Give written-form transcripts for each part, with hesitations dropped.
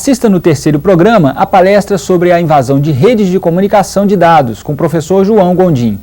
Assista no terceiro programa a palestra sobre a invasão de redes de comunicação de dados, com o professor João Gondim.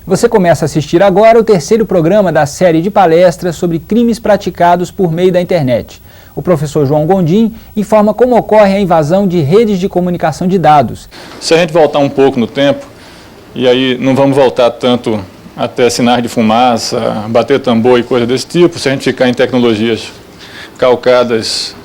Você começa a assistir agora o terceiro programa da série de palestras sobre crimes praticados por meio da internet. O professor João Gondim informa como ocorre a invasão de redes de comunicação de dados. Se a gente voltar um pouco no tempo, e aí não vamos voltar tanto até sinais de fumaça, bater tambor e coisa desse tipo, se a gente ficar em tecnologias calcadas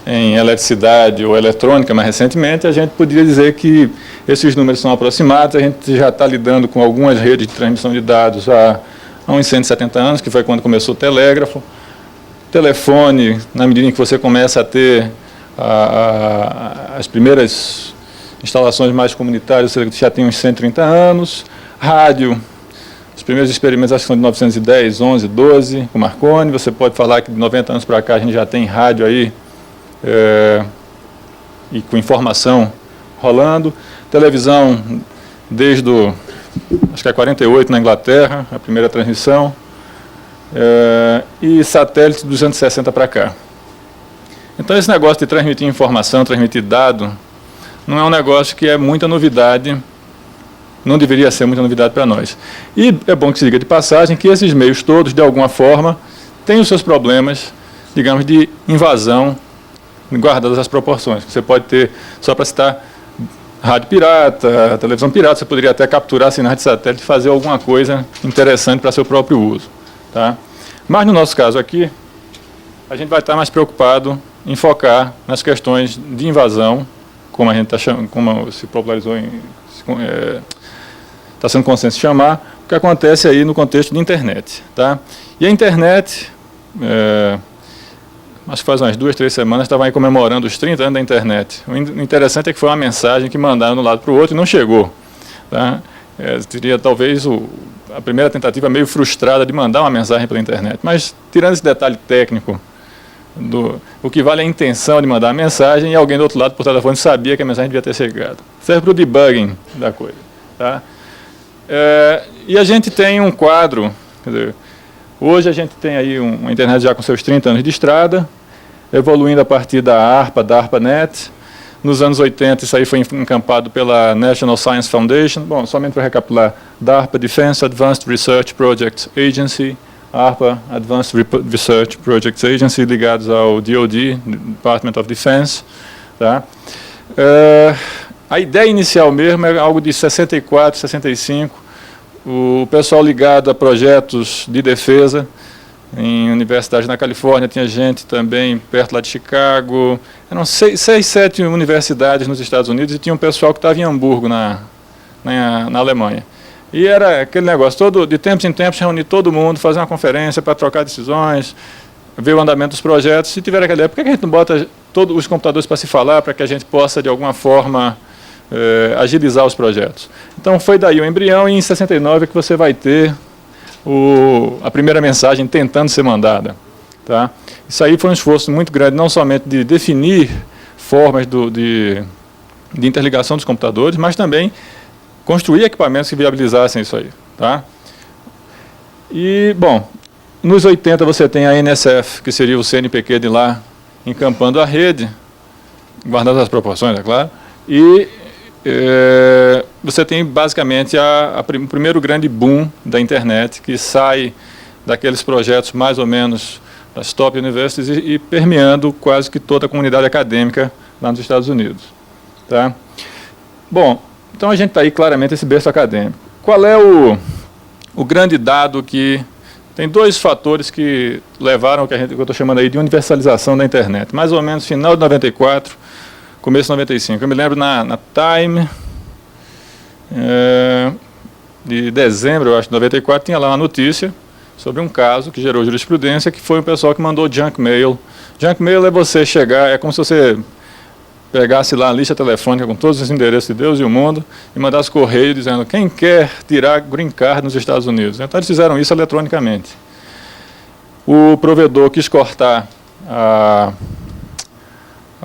em eletricidade ou eletrônica mais recentemente, a gente poderia dizer que esses números são aproximados. A gente já está lidando com algumas redes de transmissão de dados há uns 170 anos, que foi quando começou o telégrafo. Telefone, na medida em que você começa a ter as primeiras instalações mais comunitárias, você já tem uns 130 anos. Rádio, os primeiros experimentos acho que são de 1910, 11, 12, com Marconi. Você pode falar que de 90 anos para cá a gente já tem rádio aí, e com informação rolando. Televisão desde acho que é 48 na Inglaterra, a primeira transmissão, e satélite dos anos 60 para cá. Então esse negócio de transmitir informação, transmitir dado, não é um negócio que é muita novidade, não deveria ser muita novidade para nós. E é bom que se diga de passagem que esses meios todos, de alguma forma, têm os seus problemas, digamos, de invasão, guardadas as proporções. Você pode ter, só para citar, rádio pirata, televisão pirata, você poderia até capturar sinais de satélite e fazer alguma coisa interessante para seu próprio uso. Tá? Mas no nosso caso aqui, a gente vai estar mais preocupado em focar nas questões de invasão, como a gente está chamando, como se popularizou, está sendo consenso chamar, o que acontece aí no contexto de internet. Tá? E a internet, acho que faz umas 2, 3 semanas, estavam aí comemorando os 30 anos da internet. O interessante é que foi uma mensagem que mandaram de um lado para o outro e não chegou. Tá? Seria talvez a primeira tentativa meio frustrada de mandar uma mensagem pela internet. Mas, tirando esse detalhe técnico, o que vale é a intenção de mandar a mensagem e alguém do outro lado por telefone sabia que a mensagem devia ter chegado. Serve para o debugging da coisa. Tá? E a gente tem um quadro, quer dizer, hoje a gente tem aí uma internet já com seus 30 anos de estrada, evoluindo a partir da ARPANET. Nos anos 80, isso aí foi encampado pela National Science Foundation. Bom, somente para recapitular, DARPA, Defense Advanced Research Projects Agency, ARPA, Advanced Research Projects Agency, ligados ao DoD, Department of Defense. Tá? A ideia inicial mesmo é algo de 64, 65, o pessoal ligado a projetos de defesa, em universidades na Califórnia, tinha gente também perto lá de Chicago, eram 6, 7 universidades nos Estados Unidos e tinha um pessoal que estava em Hamburgo, na Alemanha. E era aquele negócio, de tempos em tempos, reunir todo mundo, fazer uma conferência para trocar decisões, ver o andamento dos projetos. Se tiver aquela época, por que a gente não bota todos os computadores para se falar, para que a gente possa, de alguma forma, agilizar os projetos? Então foi daí o embrião, e em 69 é que você vai ter a primeira mensagem tentando ser mandada. Tá? Isso aí foi um esforço muito grande, não somente de definir formas de interligação dos computadores, mas também construir equipamentos que viabilizassem isso aí. Tá? E, bom, nos 80 você tem a NSF, que seria o CNPq de lá, encampando a rede, guardando as proporções, é claro, e você tem basicamente o primeiro grande boom da internet, que sai daqueles projetos mais ou menos das top universities e permeando quase que toda a comunidade acadêmica lá nos Estados Unidos. Tá? Bom, então a gente está aí claramente esse berço acadêmico. Qual é o grande dado que... Tem dois fatores que levaram ao que eu estou chamando aí de universalização da internet. Mais ou menos final de 94, começo de 95. Eu me lembro na Time, de dezembro, eu acho, de 94, tinha lá uma notícia sobre um caso que gerou jurisprudência, que foi um pessoal que mandou junk mail. Junk mail é você chegar, é como se você pegasse lá a lista telefônica com todos os endereços de Deus e o mundo e mandasse correio dizendo quem quer tirar green card nos Estados Unidos. Então eles fizeram isso eletronicamente. O provedor quis cortar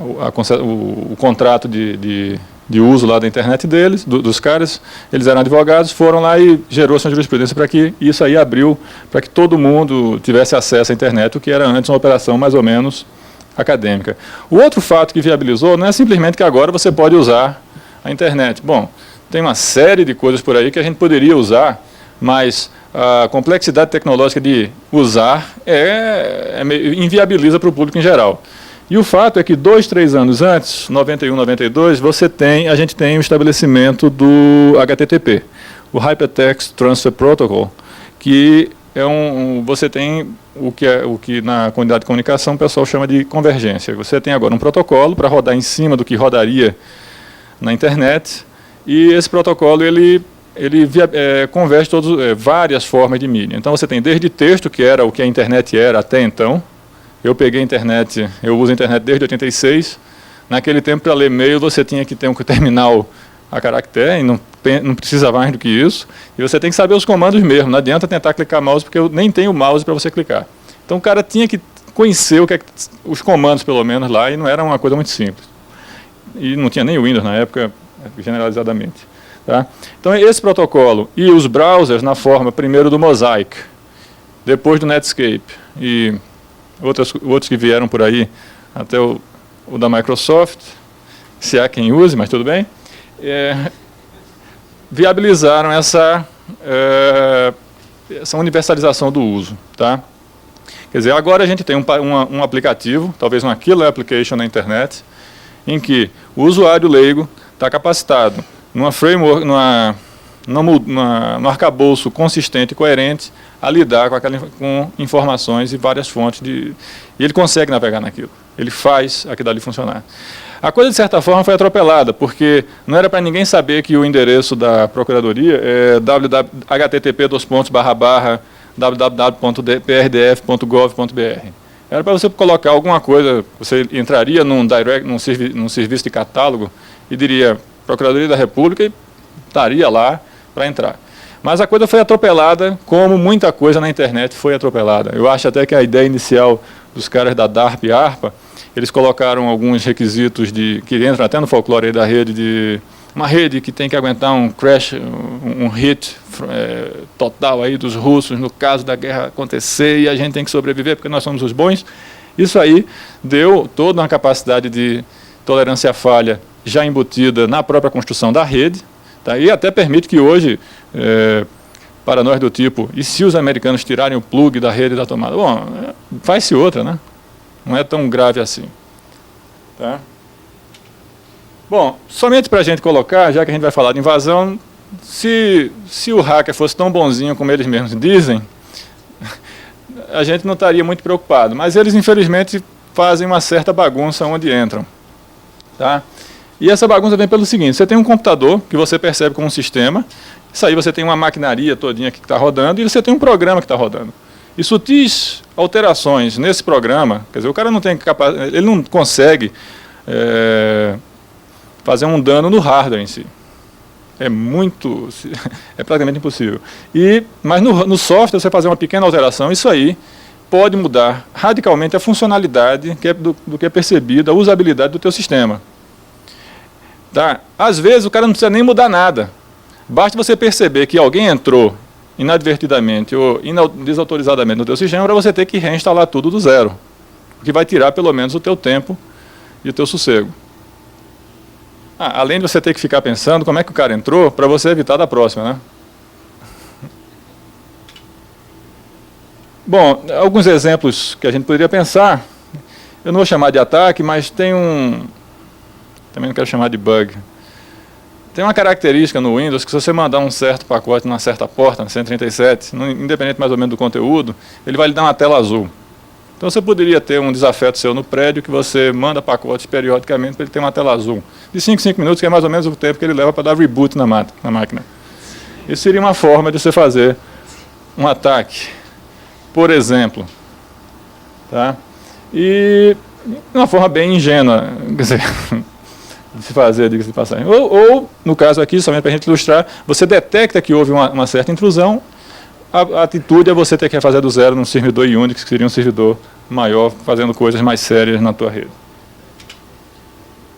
o contrato de uso lá da internet deles, dos caras. Eles eram advogados, foram lá e gerou-se uma jurisprudência para que isso aí abriu para que todo mundo tivesse acesso à internet, o que era antes uma operação mais ou menos acadêmica. O outro fato que viabilizou não é simplesmente que agora você pode usar a internet. Bom, tem uma série de coisas por aí que a gente poderia usar, mas a complexidade tecnológica de usar inviabiliza para o público em geral. E o fato é que 2, 3 anos antes, 91, 92, a gente tem o estabelecimento do HTTP, o Hypertext Transfer Protocol, que é você tem o que na comunidade de comunicação o pessoal chama de convergência. Você tem agora um protocolo para rodar em cima do que rodaria na internet, e esse protocolo ele converte várias formas de mídia. Então você tem desde texto, que era o que a internet era até então. Eu peguei a internet, eu uso a internet desde 86. Naquele tempo, para ler e-mail, você tinha que ter um terminal a caractere, e não precisa mais do que isso. E você tem que saber os comandos mesmo, não adianta tentar clicar mouse, porque eu nem tenho mouse para você clicar. Então o cara tinha que conhecer os comandos, pelo menos, lá, e não era uma coisa muito simples. E não tinha nem o Windows na época, generalizadamente. Tá? Então esse protocolo e os browsers na forma, primeiro do Mosaic, depois do Netscape, e outros que vieram por aí, até o da Microsoft, se há quem use, mas tudo bem, viabilizaram essa universalização do uso. Tá? Quer dizer, agora a gente tem um aplicativo, talvez uma killer application na internet, em que o usuário leigo está capacitado numa framework, num arcabouço consistente e coerente a lidar com informações e várias fontes, e ele consegue navegar naquilo, ele faz aquilo ali funcionar. A coisa, de certa forma, foi atropelada, porque não era para ninguém saber que o endereço da Procuradoria é www.prdf.gov.br. Era para você colocar alguma coisa, você entraria num serviço de catálogo e diria Procuradoria da República e estaria lá para entrar. Mas a coisa foi atropelada, como muita coisa na internet foi atropelada. Eu acho até que a ideia inicial dos caras da DARPA e ARPA, eles colocaram alguns requisitos que entram até no folclore da rede, de uma rede que tem que aguentar um crash, um hit total aí dos russos, no caso da guerra acontecer, e a gente tem que sobreviver porque nós somos os bons. Isso aí deu toda uma capacidade de tolerância à falha já embutida na própria construção da rede, tá? E até permite que hoje, paranoias do tipo, e se os americanos tirarem o plug da rede da tomada? Bom, faz-se outra, né? Não é tão grave assim. Tá? Bom, somente para a gente colocar, já que a gente vai falar de invasão, se o hacker fosse tão bonzinho como eles mesmos dizem, a gente não estaria muito preocupado. Mas eles, infelizmente, fazem uma certa bagunça onde entram. Tá? E essa bagunça vem pelo seguinte: você tem um computador que você percebe como um sistema, isso aí você tem uma maquinaria todinha que está rodando, e você tem um programa que está rodando. E sutis alterações nesse programa, quer dizer, o cara não tem ele não consegue fazer um dano no hardware em si. É praticamente impossível. Mas no software, você fazer uma pequena alteração, isso aí pode mudar radicalmente a funcionalidade do que é percebida, a usabilidade do teu sistema. Tá? Às vezes o cara não precisa nem mudar nada. Basta você perceber que alguém entrou inadvertidamente ou desautorizadamente no teu sistema para você ter que reinstalar tudo do zero. O que vai tirar pelo menos o teu tempo e o teu sossego. Além de você ter que ficar pensando como é que o cara entrou para você evitar da próxima, né? Bom, alguns exemplos que a gente poderia pensar, eu não vou chamar de ataque, mas tem também não quero chamar de bug. Tem uma característica no Windows que se você mandar um certo pacote numa certa porta, na 137, independente mais ou menos do conteúdo, ele vai lhe dar uma tela azul. Então você poderia ter um desafeto seu no prédio que você manda pacotes periodicamente para ele ter uma tela azul. De 5 em 5 minutos, que é mais ou menos o tempo que ele leva para dar reboot na máquina. Isso seria uma forma de você fazer um ataque, por exemplo. Tá? E uma forma bem ingênua, quer dizer, de se fazer, diga-se de passagem. Ou, no caso aqui, somente para a gente ilustrar, você detecta que houve uma certa intrusão, a atitude é você ter que refazer do zero num servidor Unix, que seria um servidor maior, fazendo coisas mais sérias na tua rede.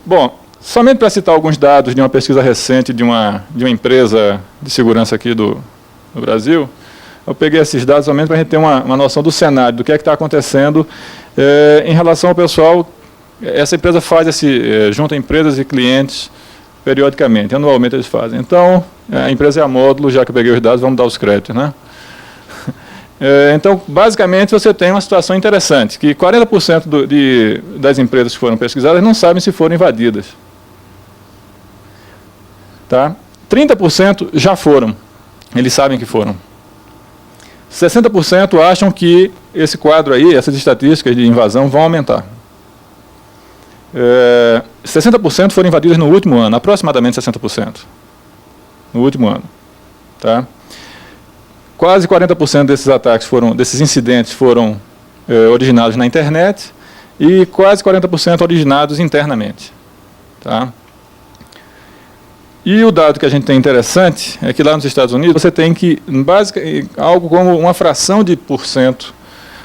Bom, somente para citar alguns dados de uma pesquisa recente de uma empresa de segurança aqui do Brasil, eu peguei esses dados somente para a gente ter uma noção do cenário, do que é que está acontecendo em relação ao pessoal. Essa empresa faz junta empresas e clientes periodicamente, anualmente eles fazem. Então, a empresa é a Módulo, já que eu peguei os dados, vamos dar os créditos, né? Então, basicamente, você tem uma situação interessante, que 40% das empresas que foram pesquisadas não sabem se foram invadidas. Tá? 30% já foram, eles sabem que foram. 60% acham que esse quadro aí, essas estatísticas de invasão vão aumentar. 60% foram invadidas no último ano, aproximadamente 60%. No último ano. Tá? Quase 40% desses ataques desses incidentes foram originados na internet e quase 40% originados internamente. Tá? E o dado que a gente tem interessante é que lá nos Estados Unidos você tem que, algo como uma fração de %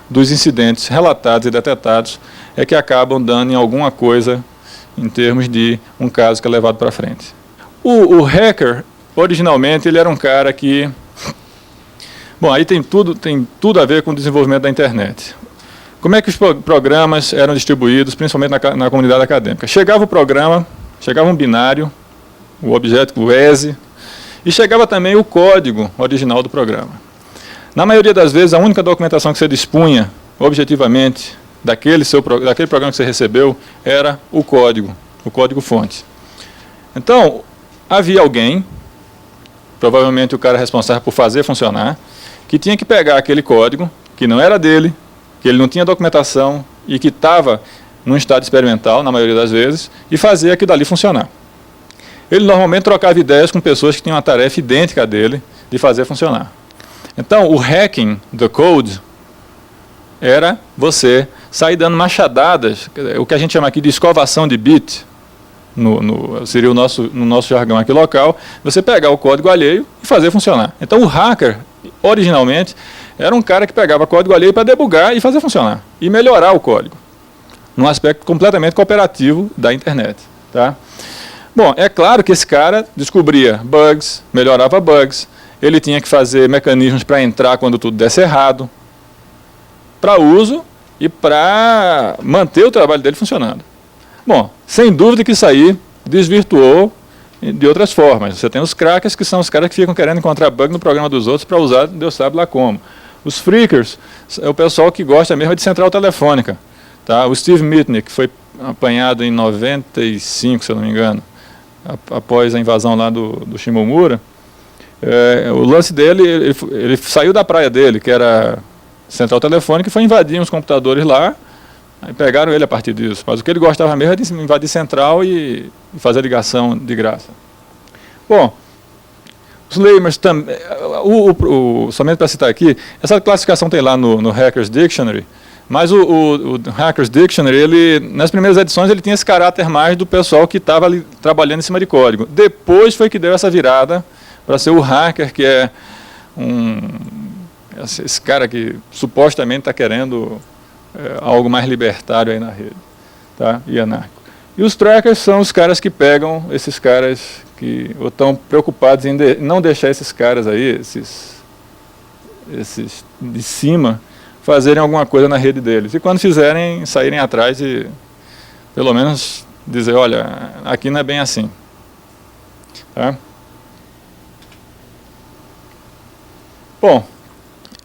dos incidentes relatados e detectados é que acabam dando em alguma coisa em termos de um caso que é levado para frente. O hacker, originalmente, ele era um cara que... Bom, aí tem tudo a ver com o desenvolvimento da internet. Como é que os programas eram distribuídos, principalmente na comunidade acadêmica? Chegava o programa, chegava um binário, o objeto, o ESE, e chegava também o código original do programa. Na maioria das vezes, a única documentação que você dispunha, objetivamente, daquele programa que você recebeu, era o código-fonte. Então, havia alguém, provavelmente o cara responsável por fazer funcionar, que tinha que pegar aquele código, que não era dele, que ele não tinha documentação e que estava num estado experimental, na maioria das vezes, e fazer aquilo dali funcionar. Ele normalmente trocava ideias com pessoas que tinham uma tarefa idêntica a dele de fazer funcionar. Então, o hacking the code era você sair dando machadadas, o que a gente chama aqui de escovação de bit, seria no nosso jargão aqui local, você pegar o código alheio e fazer funcionar. Então, o hacker, originalmente, era um cara que pegava código alheio para debugar e fazer funcionar, e melhorar o código, num aspecto completamente cooperativo da internet. Tá? Bom, é claro que esse cara descobria bugs, melhorava bugs, ele tinha que fazer mecanismos para entrar quando tudo desse errado, para uso e para manter o trabalho dele funcionando. Bom, sem dúvida que isso aí desvirtuou de outras formas. Você tem os crackers, que são os caras que ficam querendo encontrar bug no programa dos outros para usar, Deus sabe lá como. Os freakers é o pessoal que gosta mesmo de central telefônica. Tá? O Steve Mitnick foi apanhado em 95, se eu não me engano, após a invasão lá do Shimomura. O lance dele, ele saiu da praia dele, que era central telefônica, e foi invadir uns computadores lá, aí pegaram ele a partir disso. Mas o que ele gostava mesmo é de invadir central e fazer ligação de graça. Bom, os lamers também, somente para citar aqui, essa classificação tem lá no Hackers Dictionary, mas o Hackers Dictionary, ele, nas primeiras edições, ele tinha esse caráter mais do pessoal que estava ali trabalhando em cima de código. Depois foi que deu essa virada para ser o hacker, que é esse cara que supostamente está querendo algo mais libertário aí na rede, tá? E anárquico. E os trackers são os caras que pegam esses caras que estão preocupados em não deixar esses caras aí, esses de cima, fazerem alguma coisa na rede deles. E quando fizerem, saírem atrás e pelo menos dizer, olha, aqui não é bem assim. Tá? Bom,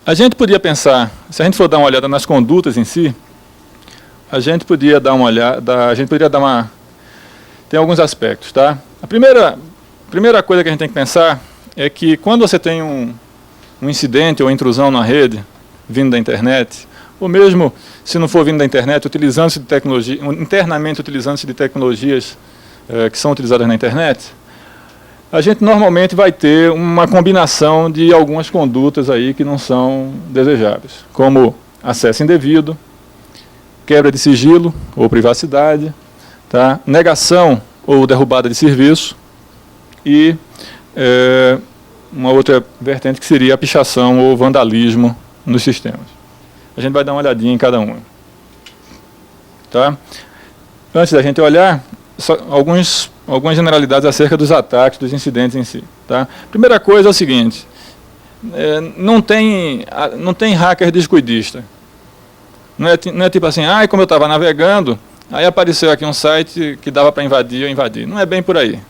a gente podia pensar, se a gente for dar uma olhada nas condutas em si, a gente podia dar uma olhada, tem alguns aspectos, tá? A primeira coisa que a gente tem que pensar é que quando você tem um incidente ou intrusão na rede, vindo da internet, ou mesmo, se não for vindo da internet, utilizando-se de tecnologia, internamente utilizando-se de tecnologias que são utilizadas na internet, a gente normalmente vai ter uma combinação de algumas condutas aí que não são desejáveis, como acesso indevido, quebra de sigilo ou privacidade, tá? Negação ou derrubada de serviço e uma outra vertente que seria a pichação ou vandalismo nos sistemas. A gente vai dar uma olhadinha em cada uma. Tá? Antes da gente olhar, algumas generalidades acerca dos ataques, dos incidentes em si. Tá? Primeira coisa é o seguinte, não tem hacker descuidista. Não é tipo assim, como eu estava navegando, aí apareceu aqui um site que dava para invadir, eu invadi. Não é bem por aí.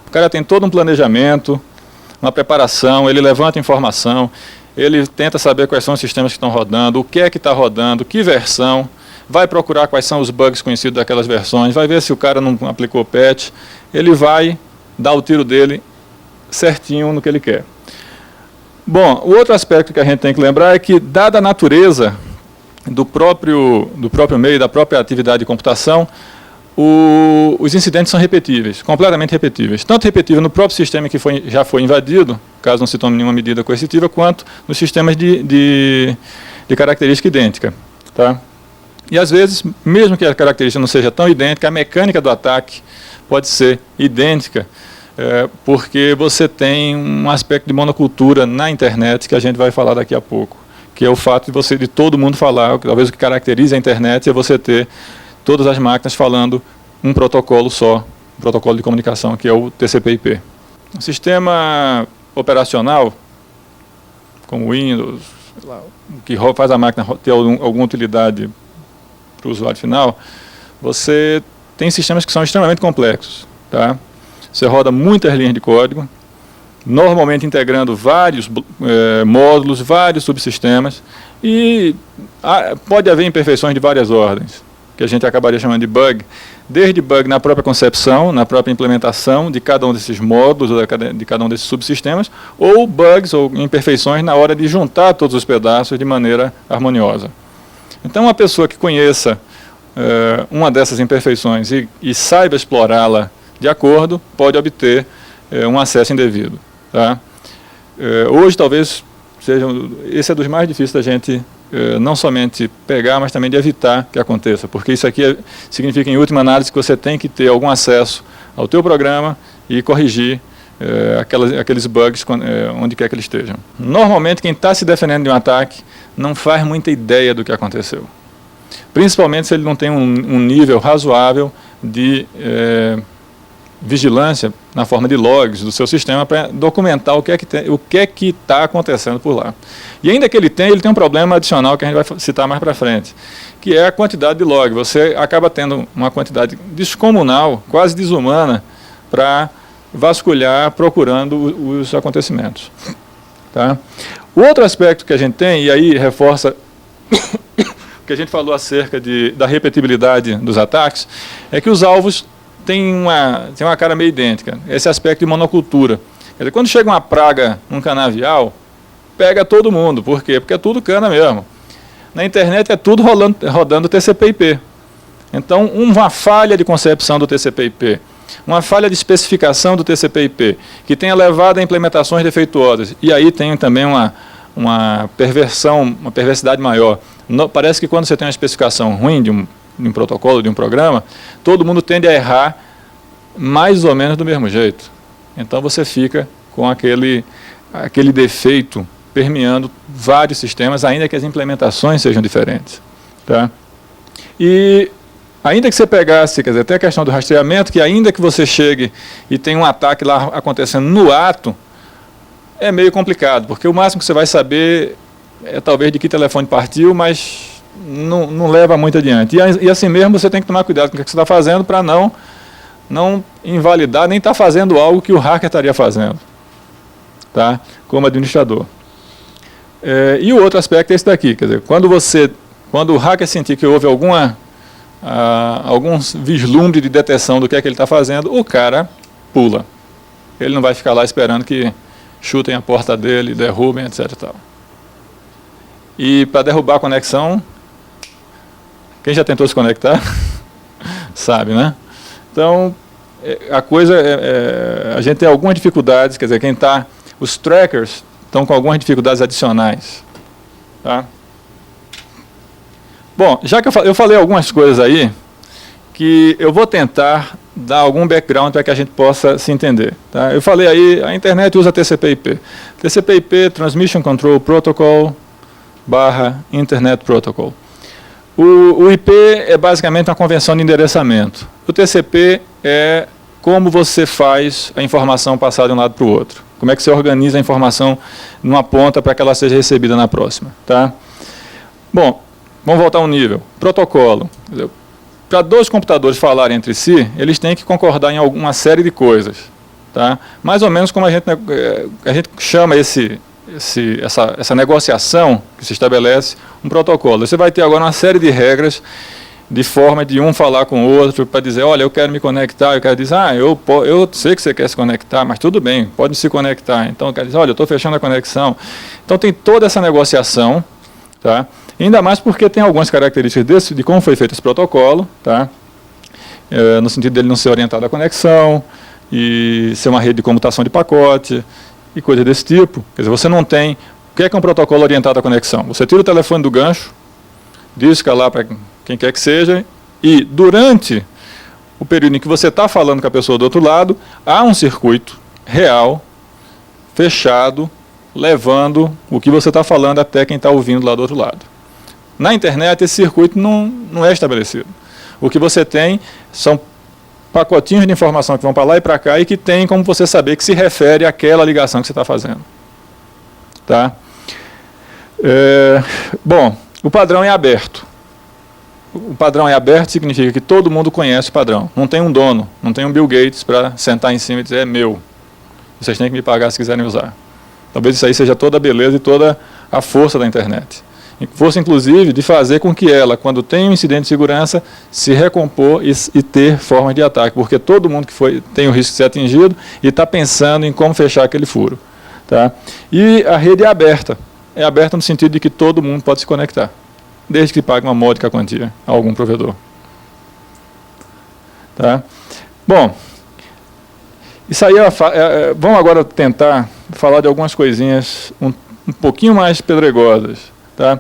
O cara tem todo um planejamento, uma preparação, ele levanta informação, ele tenta saber quais são os sistemas que estão rodando, o que é que está rodando, que versão, vai procurar quais são os bugs conhecidos daquelas versões, vai ver se o cara não aplicou patch, ele vai dar o tiro dele certinho no que ele quer. Bom, o outro aspecto que a gente tem que lembrar é que, dada a natureza do próprio meio, da própria atividade de computação, os incidentes são repetíveis, completamente repetíveis. Tanto repetível no próprio sistema que já foi invadido, caso não se tome nenhuma medida coercitiva, quanto nos sistemas de característica idêntica. Tá? E às vezes, mesmo que a característica não seja tão idêntica, a mecânica do ataque pode ser idêntica, porque você tem um aspecto de monocultura na internet que a gente vai falar daqui a pouco, que é o fato de todo mundo falar, talvez o que caracteriza a internet é você ter todas as máquinas falando um protocolo só, um protocolo de comunicação, que é o TCP/IP. Um sistema operacional, como o Windows, que faz a máquina ter alguma utilidade para o usuário final, você tem sistemas que são extremamente complexos. Tá? Você roda muitas linhas de código, normalmente integrando vários módulos, vários subsistemas, e pode haver imperfeições de várias ordens, que a gente acabaria chamando de bug, desde bug na própria concepção, na própria implementação de cada um desses módulos, ou de cada um desses subsistemas, ou bugs ou imperfeições na hora de juntar todos os pedaços de maneira harmoniosa. Então, uma pessoa que conheça uma dessas imperfeições e saiba explorá-la de acordo, pode obter um acesso indevido. Tá? Hoje, talvez, esse é dos mais difíceis da gente não somente pegar, mas também de evitar que aconteça, porque isso aqui significa, em última análise, que você tem que ter algum acesso ao teu programa e corrigir aqueles bugs onde quer que eles estejam. Normalmente, quem está se defendendo de um ataque não faz muita ideia do que aconteceu, principalmente se ele não tem um nível razoável de vigilância na forma de logs do seu sistema para documentar o que é que está acontecendo por lá. E ainda que ele tem um problema adicional que a gente vai citar mais para frente, que é a quantidade de log. Você acaba tendo uma quantidade descomunal, quase desumana, para vasculhar procurando os acontecimentos. Tá? O outro aspecto que a gente tem, e aí reforça o que a gente falou acerca da repetibilidade dos ataques, é que os alvos têm uma cara meio idêntica, esse aspecto de monocultura. Quer dizer, quando chega uma praga num canavial, pega todo mundo. Por quê? Porque é tudo cana mesmo. Na internet é tudo rodando TCP/IP. Então, uma falha de concepção do TCP/IP, uma falha de especificação do TCP/IP, que tenha levado a implementações defeituosas, e aí tem também uma perversidade maior. Parece que quando você tem uma especificação ruim de um protocolo, de um programa, todo mundo tende a errar mais ou menos do mesmo jeito. Então você fica com aquele defeito permeando vários sistemas, ainda que as implementações sejam diferentes. Tá? E ainda que você pegasse, quer dizer, até a questão do rastreamento, que ainda que você chegue e tenha um ataque lá acontecendo no ato, é meio complicado, porque o máximo que você vai saber é talvez de que telefone partiu, mas não leva muito adiante. E assim mesmo você tem que tomar cuidado com o que você está fazendo para não invalidar, nem estar fazendo algo que o hacker estaria fazendo, tá? Como administrador. E o outro aspecto é esse daqui, quer dizer, quando o hacker sentir que houve algum vislumbre de detecção do que é que ele está fazendo, o cara pula. Ele não vai ficar lá esperando que chutem a porta dele, derrubem, etc. E para derrubar a conexão, Quem já tentou se conectar, sabe, né? Então, a coisa, a gente tem algumas dificuldades, quer dizer, os trackers estão com algumas dificuldades adicionais. Tá? Bom, já que eu falei algumas coisas aí, que eu vou tentar dar algum background para que a gente possa se entender. Tá? Eu falei aí, a internet usa TCP/IP. TCP/IP, Transmission Control Protocol / Internet Protocol. O IP é basicamente uma convenção de endereçamento. O TCP é como você faz a informação passar de um lado para o outro. Como é que você organiza a informação numa ponta para que ela seja recebida na próxima. Tá? Bom, vamos voltar um nível. Protocolo. Para dois computadores falarem entre si, eles têm que concordar em alguma série de coisas. Tá? Mais ou menos como a gente chama essa negociação que se estabelece um protocolo. Você vai ter agora uma série de regras de forma de um falar com o outro para dizer, olha, eu quero me conectar, eu quero dizer, eu sei que você quer se conectar, mas tudo bem, pode se conectar. Então, eu quero dizer, olha, eu estou fechando a conexão. Então, tem toda essa negociação, tá? Ainda mais porque tem algumas características de como foi feito esse protocolo, tá? No sentido dele não ser orientado à conexão, e ser uma rede de comutação de pacote, e coisas desse tipo. Quer dizer, você não tem... O que é um protocolo orientado à conexão? Você tira o telefone do gancho, disca lá para quem quer que seja, e durante o período em que você está falando com a pessoa do outro lado, há um circuito real, fechado, levando o que você está falando até quem está ouvindo lá do outro lado. Na internet, esse circuito não é estabelecido. O que você tem são pacotinhos de informação que vão para lá e para cá e que tem como você saber que se refere àquela ligação que você está fazendo. Tá? Bom, o padrão é aberto. O padrão é aberto significa que todo mundo conhece o padrão. Não tem um dono, não tem um Bill Gates para sentar em cima e dizer, é meu. Vocês têm que me pagar se quiserem usar. Talvez isso aí seja toda a beleza e toda a força da internet. Força, inclusive, de fazer com que ela, quando tem um incidente de segurança, se recompor e ter formas de ataque, porque todo mundo que tem o risco de ser atingido e está pensando em como fechar aquele furo. Tá? E a rede é aberta no sentido de que todo mundo pode se conectar, desde que pague uma módica quantia a algum provedor. Tá? Bom, isso aí vamos agora tentar falar de algumas coisinhas um pouquinho mais pedregosas. Tá?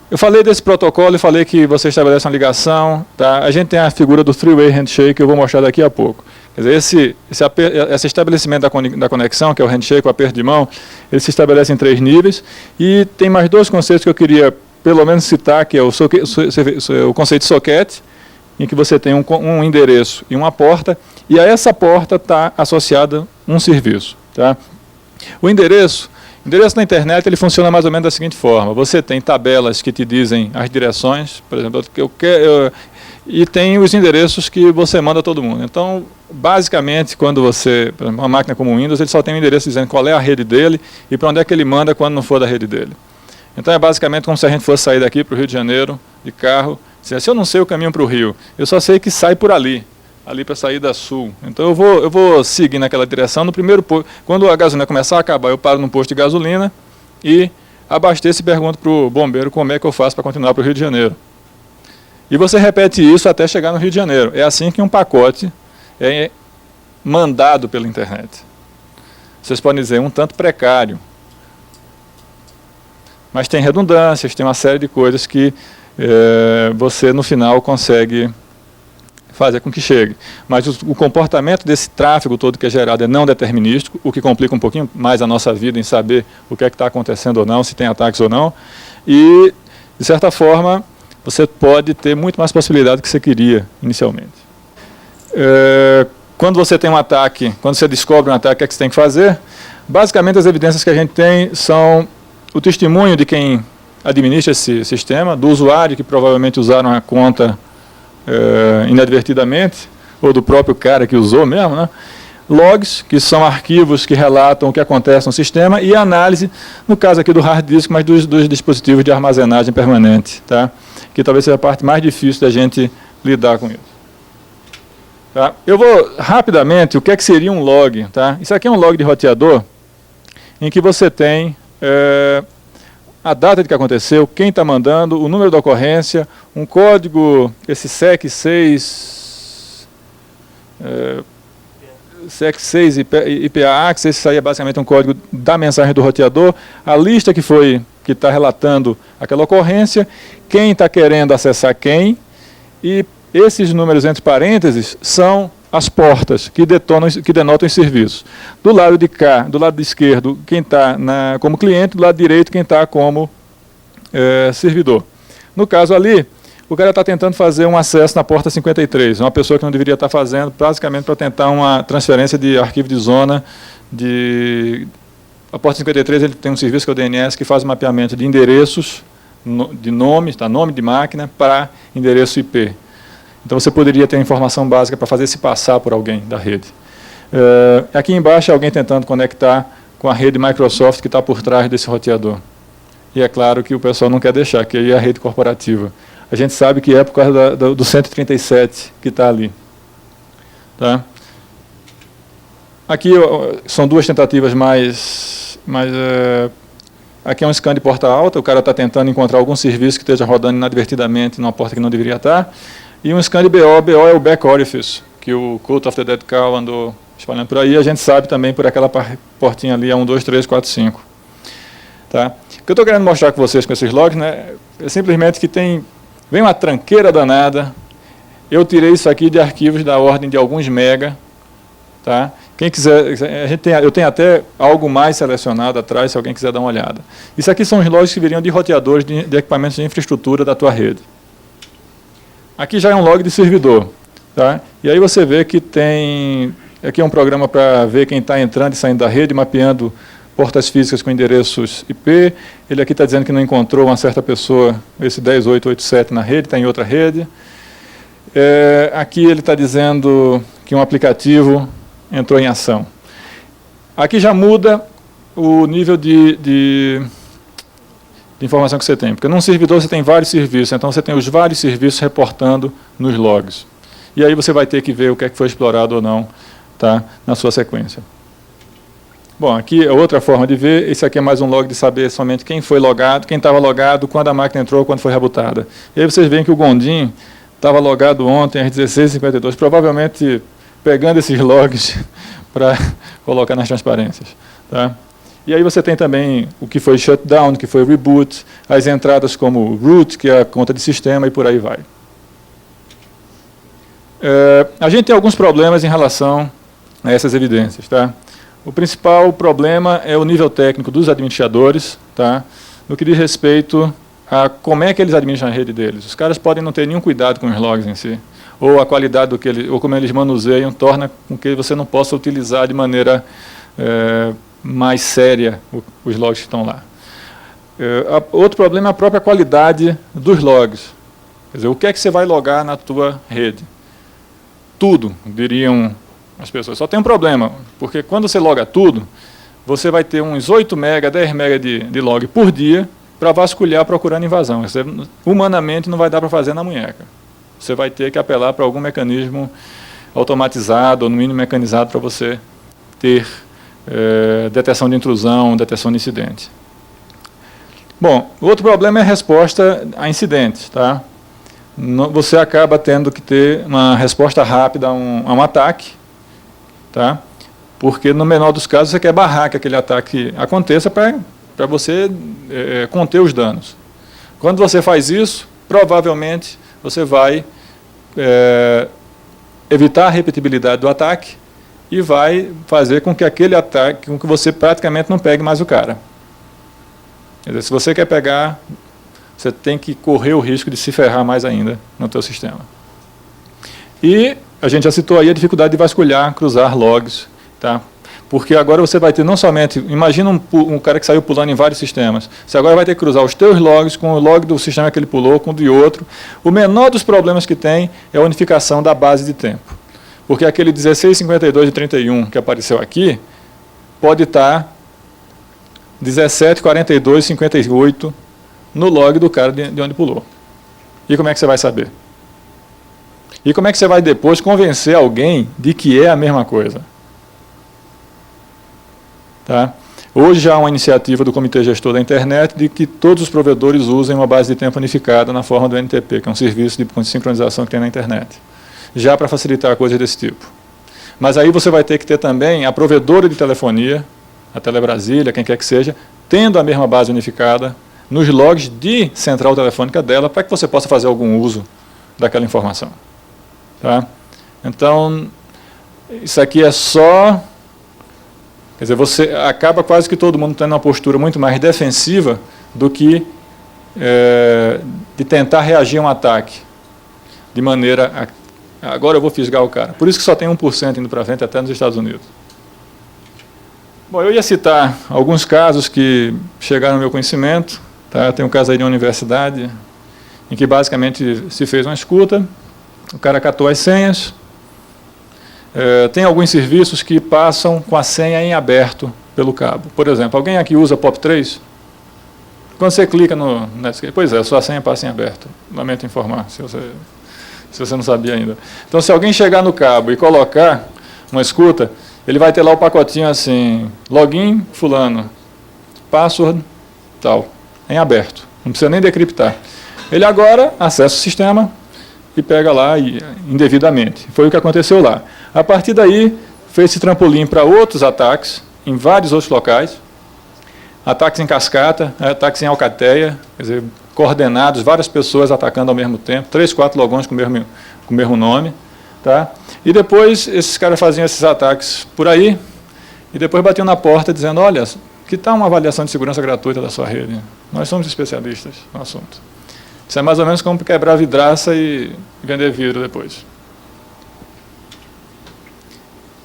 Eu falei desse protocolo e falei que você estabelece uma ligação. Tá? A gente tem a figura do three-way handshake, que eu vou mostrar daqui a pouco. Quer dizer, esse estabelecimento da conexão, que é o handshake, o aperto de mão, ele se estabelece em 3 níveis. E tem mais 2 conceitos que eu queria, pelo menos, citar, que é o conceito de socket, em que você tem um endereço e uma porta, e a essa porta está associada um serviço. Tá? O endereço na internet ele funciona mais ou menos da seguinte forma. Você tem tabelas que te dizem as direções, por exemplo, e tem os endereços que você manda a todo mundo. Então, basicamente, quando você, por exemplo, uma máquina como o Windows, ele só tem um endereço dizendo qual é a rede dele e para onde é que ele manda quando não for da rede dele. Então, é basicamente como se a gente fosse sair daqui para o Rio de Janeiro, de carro, dizendo, se eu não sei o caminho para o Rio, eu só sei que sai por ali para a saída sul. Então eu vou seguir naquela direção. No primeiro posto, quando a gasolina começar a acabar, eu paro num posto de gasolina e abasteço e pergunto para o bombeiro como é que eu faço para continuar para o Rio de Janeiro. E você repete isso até chegar no Rio de Janeiro. É assim que um pacote é mandado pela internet. Vocês podem dizer, um tanto precário. Mas tem redundâncias, tem uma série de coisas que você no final consegue fazer com que chegue. Mas o comportamento desse tráfego todo que é gerado é não determinístico, o que complica um pouquinho mais a nossa vida em saber o que é que está acontecendo ou não, se tem ataques ou não. E, de certa forma, você pode ter muito mais possibilidade do que você queria inicialmente. Quando você tem um ataque, quando você descobre um ataque, o que é que você tem que fazer? Basicamente, as evidências que a gente tem são o testemunho de quem administra esse sistema, do usuário que provavelmente usaram a conta inadvertidamente, ou do próprio cara que usou mesmo, né? Logs, que são arquivos que relatam o que acontece no sistema, e análise, no caso aqui do hard disk, mas dos dispositivos de armazenagem permanente, tá? Que talvez seja a parte mais difícil da gente lidar com isso. Tá? Eu vou rapidamente, o que é que seria um log? Tá? Isso aqui é um log de roteador, em que você tem a data de que aconteceu, quem está mandando, o número da ocorrência, um código, esse SEC6, SEC6 IPA-AX, esse aí é basicamente um código da mensagem do roteador, a lista que está relatando aquela ocorrência, quem está querendo acessar quem, e esses números entre parênteses são as portas que denotam os serviços. Do lado de cá, do lado esquerdo, quem está como cliente, do lado direito, quem está como servidor. No caso ali, o cara está tentando fazer um acesso na porta 53, uma pessoa que não deveria estar fazendo, basicamente para tentar uma transferência de arquivo de zona. A porta 53 ele tem um serviço que é o DNS, que faz o mapeamento de endereços, de nome de máquina, para endereço IP. Então você poderia ter a informação básica para fazer se passar por alguém da rede. Aqui embaixo é alguém tentando conectar com a rede Microsoft que está por trás desse roteador. E é claro que o pessoal não quer deixar, que aí é a rede corporativa. A gente sabe que é por causa do 137 que está ali. Tá? Aqui são duas tentativas aqui é um scan de porta alta, o cara está tentando encontrar algum serviço que esteja rodando inadvertidamente numa porta que não deveria estar. E um scan de BO. BO é o back orifice, que o Cult of the Dead Cow andou espalhando por aí. A gente sabe também por aquela portinha ali, 1, 2, 3, 4, 5. Tá? O que eu estou querendo mostrar com vocês com esses logs, né, é simplesmente que vem uma tranqueira danada. Eu tirei isso aqui de arquivos da ordem de alguns mega. Tá? Quem quiser, eu tenho até algo mais selecionado atrás, se alguém quiser dar uma olhada. Isso aqui são os logs que viriam de roteadores de equipamentos de infraestrutura da tua rede. Aqui já é um log de servidor. Tá? E aí você vê que aqui é um programa para ver quem está entrando e saindo da rede, mapeando portas físicas com endereços IP. Ele aqui está dizendo que não encontrou uma certa pessoa, esse 10887 na rede, está em outra rede. Aqui ele está dizendo que um aplicativo entrou em ação. Aqui já muda o nível de informação que você tem, porque num servidor você tem vários serviços, então você tem os vários serviços reportando nos logs. E aí você vai ter que ver o que é que foi explorado ou não, tá, na sua sequência. Bom, aqui é outra forma de ver, esse aqui é mais um log de saber somente quem foi logado, quem estava logado, quando a máquina entrou, quando foi rebutada. E aí vocês veem que o Gondim estava logado ontem às 16h52, provavelmente pegando esses logs para colocar nas transparências. Tá? E aí você tem também o que foi shutdown, o que foi reboot, as entradas como root, que é a conta de sistema, e por aí vai. A gente tem alguns problemas em relação a essas evidências. Tá? O principal problema é o nível técnico dos administradores, tá? No que diz respeito a como é que eles administram a rede deles. Os caras podem não ter nenhum cuidado com os logs em si, ou a qualidade ou como eles manuseiam torna com que você não possa utilizar de maneira mais séria os logs que estão lá. Outro problema é a própria qualidade dos logs. Quer dizer, o que é que você vai logar na tua rede? Tudo, diriam as pessoas. Só tem um problema, porque quando você loga tudo, você vai ter uns 8 MB, 10 MB de log por dia para vasculhar procurando invasão. Você, humanamente, não vai dar para fazer na munheca. Você vai ter que apelar para algum mecanismo automatizado, ou no mínimo mecanizado, para você ter detecção de intrusão, detecção de incidente. Bom, outro problema é a resposta a incidentes. Tá? Você acaba tendo que ter uma resposta rápida a um ataque, tá? Porque no menor dos casos você quer barrar que aquele ataque aconteça para você conter os danos. Quando você faz isso, provavelmente você vai evitar a repetibilidade do ataque e vai fazer com que aquele ataque, com que você praticamente não pegue mais o cara. Quer dizer, se você quer pegar, você tem que correr o risco de se ferrar mais ainda no teu sistema. E a gente já citou aí a dificuldade de vasculhar, cruzar logs, tá? Porque agora você vai ter não somente, imagina um cara que saiu pulando em vários sistemas, você agora vai ter que cruzar os teus logs com o log do sistema que ele pulou, com o de outro. O menor dos problemas que tem é a unificação da base de tempo. Porque aquele 16, 52 e 31 que apareceu aqui, pode estar 17, 42, 58 no log do cara de onde pulou. E como é que você vai saber? E como é que você vai depois convencer alguém de que é a mesma coisa? Tá? Hoje já há uma iniciativa do Comitê Gestor da Internet de que todos os provedores usem uma base de tempo unificada na forma do NTP, que é um serviço de sincronização que tem na internet, já para facilitar coisas desse tipo. Mas aí você vai ter que ter também a provedora de telefonia, a Telebrasília, quem quer que seja, tendo a mesma base unificada nos logs de central telefônica dela, para que você possa fazer algum uso daquela informação. Tá? Então, isso aqui é só... Quer dizer, você acaba quase que todo mundo tendo uma postura muito mais defensiva do que de tentar reagir a um ataque de maneira... Agora eu vou fisgar o cara. Por isso que só tem 1% indo para frente até nos Estados Unidos. Bom, eu ia citar alguns casos que chegaram ao meu conhecimento. Tá? Tem um caso aí de uma universidade em que basicamente se fez uma escuta, o cara catou as senhas. Tem alguns serviços que passam com a senha em aberto pelo cabo. Por exemplo, alguém aqui usa POP3? Quando você clica no Netscape, pois é, a sua senha passa em aberto. Lamento informar, se você não sabia ainda. Então, se alguém chegar no cabo e colocar uma escuta, ele vai ter lá o pacotinho assim, login fulano, password tal, em aberto. Não precisa nem decriptar. Ele agora acessa o sistema e pega lá indevidamente. Foi o que aconteceu lá. A partir daí, fez-se trampolim para outros ataques, em vários outros locais. Ataques em cascata, ataques em alcateia, quer dizer, coordenados, várias pessoas atacando ao mesmo tempo, 3, 4 logões com o mesmo nome. Tá? E depois, esses caras faziam esses ataques por aí, e depois batiam na porta dizendo, olha, que tal uma avaliação de segurança gratuita da sua rede? Nós somos especialistas no assunto. Isso é mais ou menos como quebrar vidraça e vender vidro depois.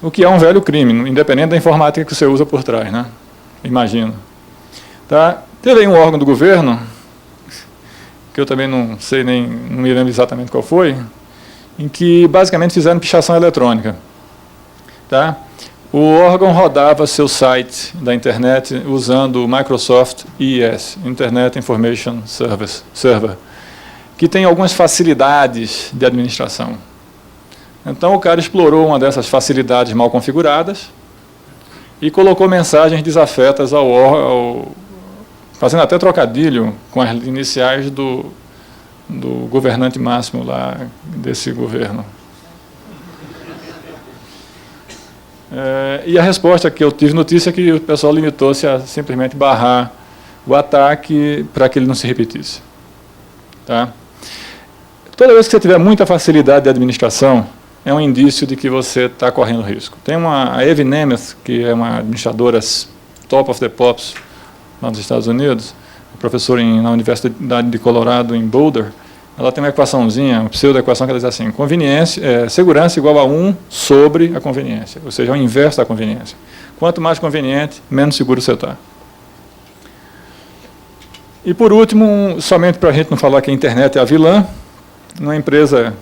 O que é um velho crime, independente da informática que você usa por trás, né? Imagino. Tá? Teve aí um órgão do governo, que eu também não sei não me lembro exatamente qual foi, em que basicamente fizeram pichação eletrônica. Tá? O órgão rodava seu site da internet usando o Microsoft IIS, Internet Information Server, que tem algumas facilidades de administração. Então o cara explorou uma dessas facilidades mal configuradas e colocou mensagens desafetas fazendo até trocadilho com as iniciais do governante máximo lá desse governo. E a resposta que eu tive notícia é que o pessoal limitou-se a simplesmente barrar o ataque para que ele não se repetisse. Tá? Toda vez que você tiver muita facilidade de administração, é um indício de que você está correndo risco. Tem a Eve Nemeth, que é uma administradora top of the pops lá nos Estados Unidos, professora na Universidade de Colorado, em Boulder. Ela tem uma equaçãozinha, uma pseudo-equação que ela diz assim, segurança igual a 1 sobre a conveniência, ou seja, é o inverso da conveniência. Quanto mais conveniente, menos seguro você está. E por último, somente para a gente não falar que a internet é a vilã, numa empresa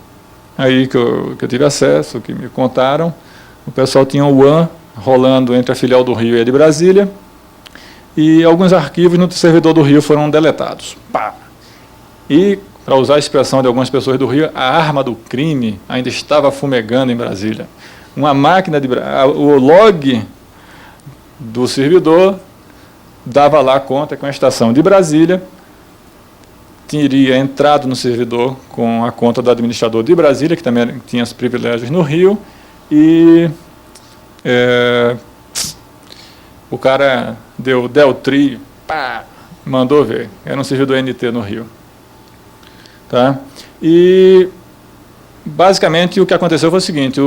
aí que eu tive acesso, que me contaram, o pessoal tinha o WAN rolando entre a filial do Rio e a de Brasília, e alguns arquivos no servidor do Rio foram deletados. Pá! E, para usar a expressão de algumas pessoas do Rio, a arma do crime ainda estava fumegando em Brasília. Uma máquina o log do servidor dava lá conta que uma estação de Brasília teria entrado no servidor com a conta do administrador de Brasília, que também tinha os privilégios no Rio, e o cara deu Deltri, pá, mandou ver. Era um servidor NT no Rio. Tá? E, basicamente, o que aconteceu foi o seguinte,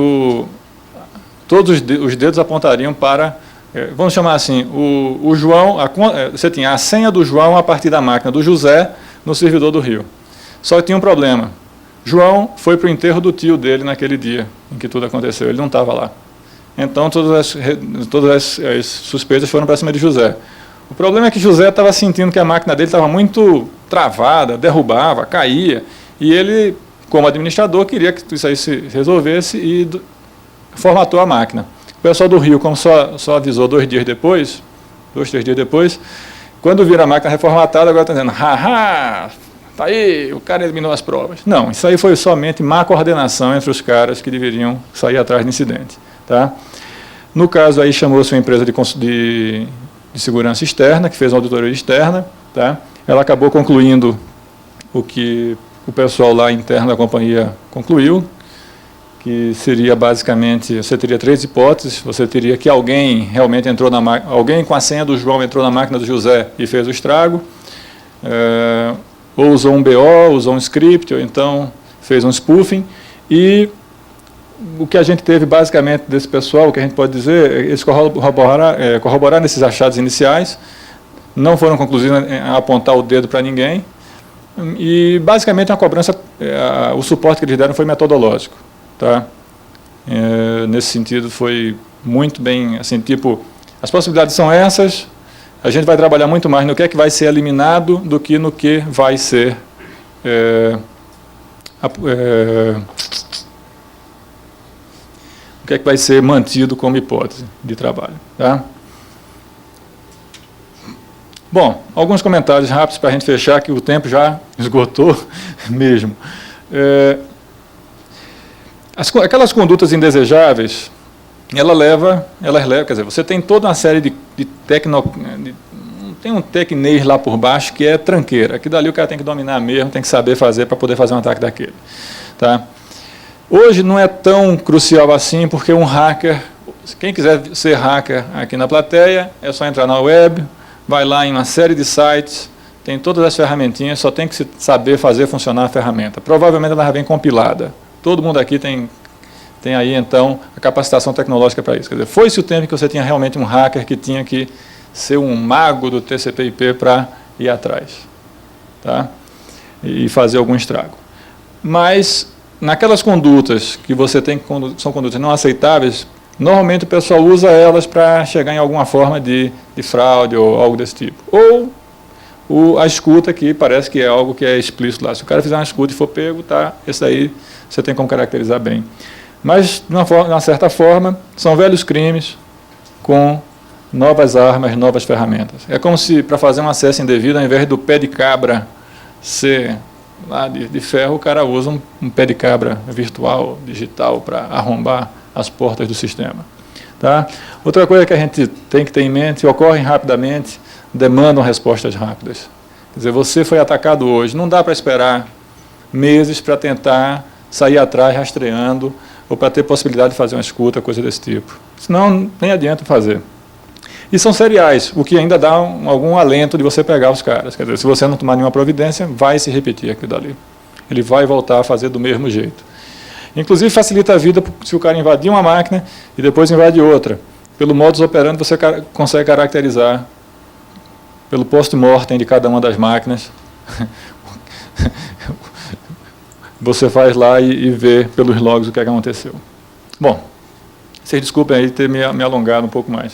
todos os dedos apontariam para, vamos chamar assim, o João, você tinha a senha do João a partir da máquina do José no servidor do Rio. Só que tinha um problema. João foi para o enterro do tio dele naquele dia em que tudo aconteceu. Ele não estava lá. Então, todas as suspeitas foram para cima de José. O problema é que José estava sentindo que a máquina dele estava muito travada, derrubava, caía, e ele, como administrador, queria que isso aí se resolvesse e formatou a máquina. O pessoal do Rio, como só avisou 2, 3 dias depois, quando vira a máquina reformatada, agora está dizendo, haha, tá aí, o cara eliminou as provas. Não, isso aí foi somente má coordenação entre os caras que deveriam sair atrás do incidente. Tá? No caso aí chamou-se uma empresa de de segurança externa, que fez uma auditoria externa, tá? Ela acabou concluindo o que o pessoal lá interno da companhia concluiu, que seria basicamente, você teria 3 hipóteses, você teria que alguém realmente entrou na máquina, alguém com a senha do João entrou na máquina do José e fez o estrago, ou usou um BO, usou um script, ou então fez um spoofing, e o que a gente teve basicamente desse pessoal, o que a gente pode dizer, eles corroboraram esses achados iniciais, não foram conclusivos a apontar o dedo para ninguém, e basicamente a cobrança, o suporte que eles deram foi metodológico. Tá? Nesse sentido foi muito bem, assim, tipo, as possibilidades são essas, a gente vai trabalhar muito mais no que é que vai ser eliminado do que no que vai ser o que é que vai ser mantido como hipótese de trabalho. Tá? Bom, alguns comentários rápidos para a gente fechar, que o tempo já esgotou mesmo. Aquelas condutas indesejáveis, elas levam, quer dizer, você tem toda uma série de tem um tecnês lá por baixo que é tranqueira, que dali o cara tem que dominar mesmo, tem que saber fazer para poder fazer um ataque daquele. Tá? Hoje não é tão crucial assim, porque um hacker, quem quiser ser hacker aqui na plateia, é só entrar na web, vai lá em uma série de sites, tem todas as ferramentinhas, só tem que saber fazer funcionar a ferramenta. Provavelmente ela já vem compilada. Todo mundo aqui tem aí, então, a capacitação tecnológica para isso. Quer dizer, foi-se o tempo que você tinha realmente um hacker que tinha que ser um mago do TCP/IP para ir atrás, tá? E fazer algum estrago. Mas, naquelas condutas que você tem, que são condutas não aceitáveis, normalmente o pessoal usa elas para chegar em alguma forma de fraude ou algo desse tipo. Ou a escuta, que parece que é algo que é explícito lá. Se o cara fizer uma escuta e for pego, tá, esse aí você tem como caracterizar bem. Mas, de uma certa forma, são velhos crimes com novas armas, novas ferramentas. É como se, para fazer um acesso indevido, ao invés do pé de cabra ser lá de ferro, o cara usa um pé de cabra virtual, digital, para arrombar as portas do sistema. Tá? Outra coisa que a gente tem que ter em mente, ocorrem rapidamente, demandam respostas rápidas. Quer dizer, você foi atacado hoje, não dá para esperar meses para tentar sair atrás rastreando, ou para ter possibilidade de fazer uma escuta, coisa desse tipo. Senão, nem adianta fazer. E são seriais, o que ainda dá algum alento de você pegar os caras. Quer dizer, se você não tomar nenhuma providência, vai se repetir aquilo dali. Ele vai voltar a fazer do mesmo jeito. Inclusive, facilita a vida se o cara invadir uma máquina e depois invade outra. Pelo modus operandi, você consegue caracterizar, pelo post-mortem de cada uma das máquinas, você faz lá e vê pelos logs o que aconteceu. Bom, vocês desculpem aí ter me alongado um pouco mais.